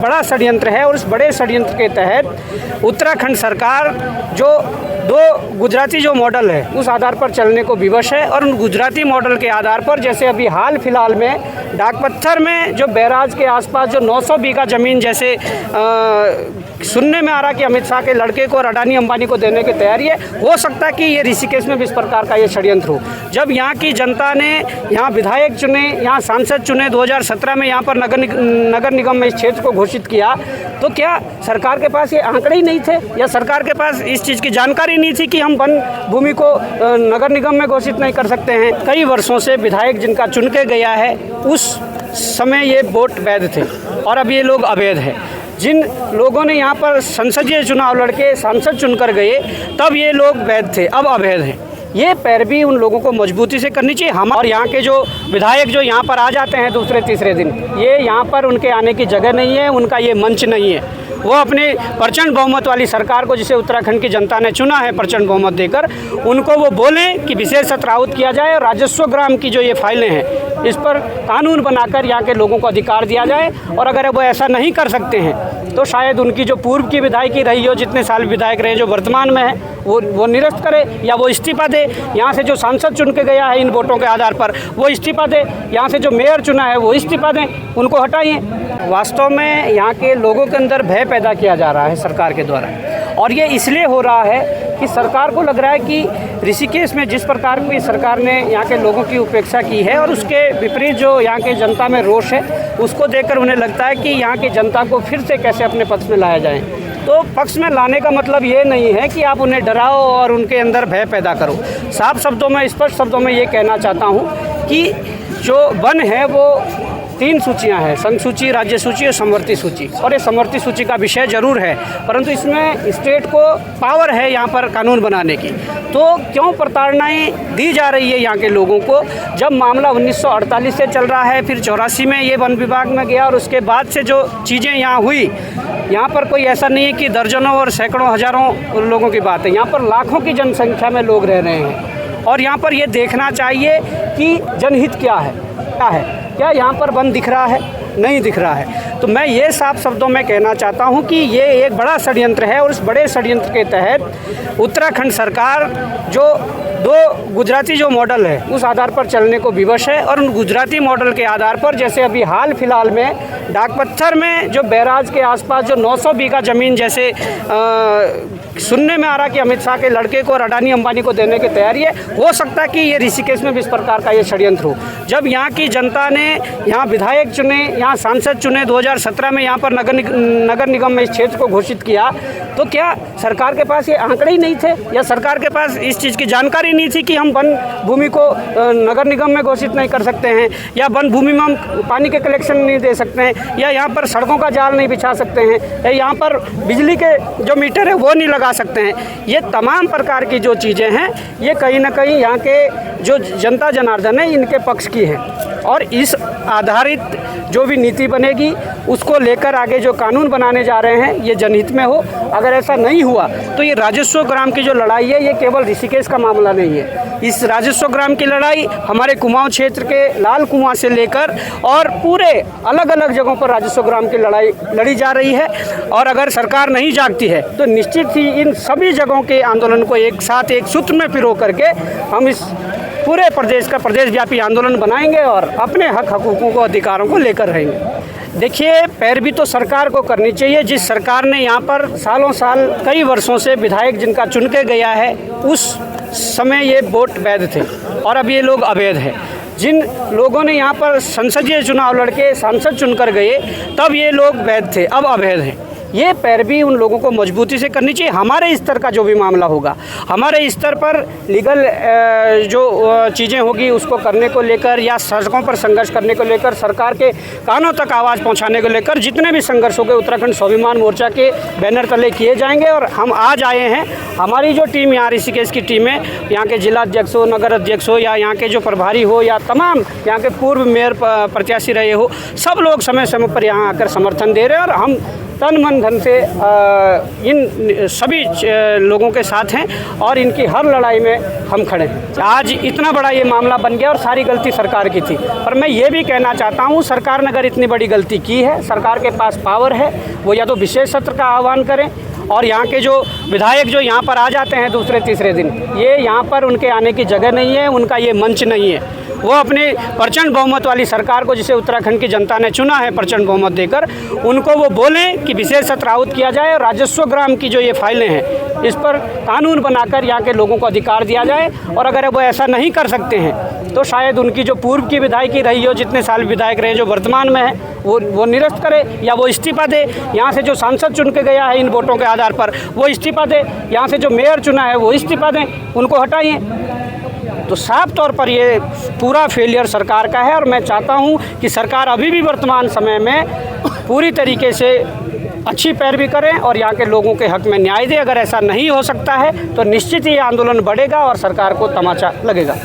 बड़ा षड्यंत्र है और उस बड़े षड्यंत्र के तहत उत्तराखंड सरकार जो दो गुजराती जो मॉडल है उस आधार पर चलने को विवश है और उन गुजराती मॉडल के आधार पर जैसे अभी हाल फिलहाल में डाकपत्थर में जो बैराज के आसपास जो 900 बीघा ज़मीन जैसे सुनने में आ रहा कि अमित शाह के लड़के को और अडानी अंबानी को देने की तैयारी है। हो सकता है कि ये ऋषिकेश में भी इस प्रकार का ये षड्यंत्र हो। जब यहाँ की जनता ने यहाँ विधायक चुने, यहाँ सांसद चुने, 2017 में यहाँ पर नगर निगम में इस क्षेत्र को घोषित किया, तो क्या सरकार के पास ये आंकड़े ही नहीं थे या सरकार के पास इस चीज़ की जानकारी नहीं थी कि हम वन भूमि को नगर निगम में घोषित नहीं कर सकते हैं? कई वर्षों से विधायक जिनका चुन के गया है उस समय ये वोट वैध थे और अब ये लोग अवैध है। जिन लोगों ने यहाँ पर संसदीय चुनाव लड़के सांसद चुनकर गए तब ये लोग वैध थे, अब अवैध हैं। ये पैरवी उन लोगों को मजबूती से करनी चाहिए। हम और यहाँ के जो विधायक जो यहाँ पर आ जाते हैं दूसरे तीसरे दिन, ये यहाँ पर उनके आने की जगह नहीं है, उनका ये मंच नहीं है। वो अपने प्रचंड बहुमत वाली सरकार को, जिसे उत्तराखंड की जनता ने चुना है प्रचंड बहुमत देकर, उनको वो बोलें कि विशेष सत्र आहूत किया जाए और राजस्व ग्राम की जो ये फाइलें हैं इस पर कानून बनाकर यहाँ के लोगों को अधिकार दिया जाए। और अगर वो ऐसा नहीं कर सकते हैं तो शायद उनकी जो पूर्व की विधायकी रही हो, जितने साल विधायक रहे, जो वर्तमान में है वो निरस्त करे या वो इस्तीफा दे। यहाँ से जो सांसद चुन के गया है इन वोटों के आधार पर वो इस्तीफा दे, यहाँ से जो मेयर चुना है वो इस्तीफा दें, उनको हटाइए। वास्तव में यहाँ के लोगों के अंदर भय पैदा किया जा रहा है सरकार के द्वारा, और ये इसलिए हो रहा है कि सरकार को लग रहा है कि ऋषिकेश में जिस प्रकार की सरकार ने यहाँ के लोगों की उपेक्षा की है और उसके विपरीत जो यहाँ के जनता में रोष है, उसको देखकर उन्हें लगता है कि यहाँ की जनता को फिर से कैसे अपने पक्ष में लाया जाए। तो पक्ष में लाने का मतलब ये नहीं है कि आप उन्हें डराओ और उनके अंदर भय पैदा करो। साफ शब्दों में, स्पष्ट शब्दों में ये कहना चाहता हूँ कि जो वन है वो 3 सूचियां हैं, संघ सूची, राज्य सूची और समवर्ती सूची। और ये समवर्ती सूची का विषय जरूर है, परंतु इसमें स्टेट को पावर है यहाँ पर कानून बनाने की। तो क्यों प्रताड़नाएं दी जा रही है यहाँ के लोगों को? जब मामला 1948 से चल रहा है, फिर 84 में ये वन विभाग में गया और उसके बाद से जो चीज़ें यहाँ हुई, यहाँ पर कोई ऐसा नहीं है कि दर्जनों और सैकड़ों हज़ारों लोगों की बात है। यहाँ पर लाखों की जनसंख्या में लोग रह रहे हैं और यहाँ पर ये देखना चाहिए कि जनहित क्या है। क्या यहाँ पर वन दिख रहा है? नहीं दिख रहा है। तो मैं ये साफ शब्दों में कहना चाहता हूँ कि ये एक बड़ा षड्यंत्र है और उस बड़े षड्यंत्र के तहत उत्तराखंड सरकार जो दो गुजराती जो मॉडल है उस आधार पर चलने को विवश है और उन गुजराती मॉडल के आधार पर जैसे अभी हाल फिलहाल में डाकपत्थर में जो बैराज के आसपास जो 900 बीघा ज़मीन जैसे सुनने में आ रहा कि अमित शाह के लड़के को और अडानी अंबानी को देने की तैयारी है। हो सकता है कि ये ऋषिकेश में भी इस प्रकार का ये षड्यंत्र हो। जब यहाँ की जनता ने यहाँ विधायक चुने, यहाँ सांसद चुने, 2017 में यहाँ पर नगर निगम में इस क्षेत्र को घोषित किया, तो क्या सरकार के पास ये आंकड़े ही नहीं थे या सरकार के पास इस चीज़ की जानकारी नहीं थी कि हम वन भूमि को नगर निगम में घोषित नहीं कर सकते हैं, या वन भूमि में हम पानी के कलेक्शन नहीं दे सकते हैं, या यहाँ पर सड़कों का जाल नहीं बिछा सकते हैं, या यहाँ पर बिजली के जो मीटर है वो नहीं लगा सकते हैं? ये तमाम प्रकार की जो चीज़ें हैं ये कहीं ना कहीं यहाँ के जो जनता जनार्दन है इनके पक्ष की है। और इस आधारित जो भी नीति बनेगी उसको लेकर आगे जो कानून बनाने जा रहे हैं ये जनहित में हो। अगर ऐसा नहीं हुआ तो ये राजस्व ग्राम की जो लड़ाई है ये केवल ऋषिकेश का मामला नहीं है। इस राजस्व ग्राम की लड़ाई हमारे कुमाऊं क्षेत्र के लाल कुआं से लेकर और पूरे अलग अलग जगहों पर राजस्व ग्राम की लड़ाई लड़ी जा रही है। और अगर सरकार नहीं जागती है तो निश्चित ही इन सभी जगहों के आंदोलन को एक साथ एक सूत्र में पिरो करके हम इस पूरे प्रदेश का प्रदेशव्यापी आंदोलन बनाएंगे और अपने हक हकूक़ों को, अधिकारों को लेकर रहेंगे। देखिए, पैरवी तो सरकार को करनी चाहिए। जिस सरकार ने यहाँ पर सालों साल कई वर्षों से विधायक जिनका चुन के गया है उस समय ये वोट वैध थे और अब ये लोग अवैध है। जिन लोगों ने यहाँ पर संसदीय चुनाव लड़के सांसद चुनकर गए तब ये लोग वैध थे, अब अवैध हैं। ये पैरवी उन लोगों को मजबूती से करनी चाहिए। हमारे स्तर का जो भी मामला होगा, हमारे स्तर पर लीगल जो चीज़ें होगी उसको करने को लेकर या सड़कों पर संघर्ष करने को लेकर, सरकार के कानों तक आवाज़ पहुंचाने को लेकर जितने भी संघर्ष हो गए उत्तराखंड स्वाभिमान मोर्चा के बैनर तले किए जाएंगे। और हम आज आए हैं, हमारी जो टीम यहाँ ऋषिकेश की टीम है, यहाँ के जिला अध्यक्ष हो, नगर अध्यक्ष हो, या यहाँ के जो प्रभारी हो, या तमाम यहाँ के पूर्व मेयर प्रत्याशी रहे हो, सब लोग समय समय पर यहाँ आकर समर्थन दे रहे हैं। और हम तन मन धन से इन सभी लोगों के साथ हैं और इनकी हर लड़ाई में हम खड़े हैं। आज इतना बड़ा ये मामला बन गया और सारी गलती सरकार की थी, पर मैं ये भी कहना चाहता हूँ सरकार ने अगर इतनी बड़ी गलती की है, सरकार के पास पावर है, वो या तो विशेष सत्र का आह्वान करें और यहाँ के जो विधायक जो यहाँ पर आ जाते हैं दूसरे तीसरे दिन, ये यहाँ पर उनके आने की जगह नहीं है, उनका ये मंच नहीं है। वो अपने प्रचंड बहुमत वाली सरकार को, जिसे उत्तराखंड की जनता ने चुना है प्रचंड बहुमत देकर, उनको वो बोलें कि विशेष सत्र आहूत किया जाए और राजस्व ग्राम की जो ये फाइलें हैं इस पर कानून बनाकर यहाँ के लोगों को अधिकार दिया जाए। और अगर वो ऐसा नहीं कर सकते हैं तो शायद उनकी जो पूर्व की विधायकी रही हो, जितने साल विधायक रहे, जो वर्तमान में है, वो निरस्त करे या वो इस्तीफा दे। यहाँ से जो सांसद चुन के गया है इन वोटों के आधार पर, वो इस्तीफा दे। यहाँ से जो मेयर चुना है वो इस्तीफा दें, उनको हटाइए। तो साफ तौर पर ये पूरा फेलियर सरकार का है और मैं चाहता हूँ कि सरकार अभी भी वर्तमान समय में पूरी तरीके से अच्छी पैरवी करें और यहाँ के लोगों के हक में न्याय दे। अगर ऐसा नहीं हो सकता है तो निश्चित ही ये आंदोलन बढ़ेगा और सरकार को तमाचा लगेगा।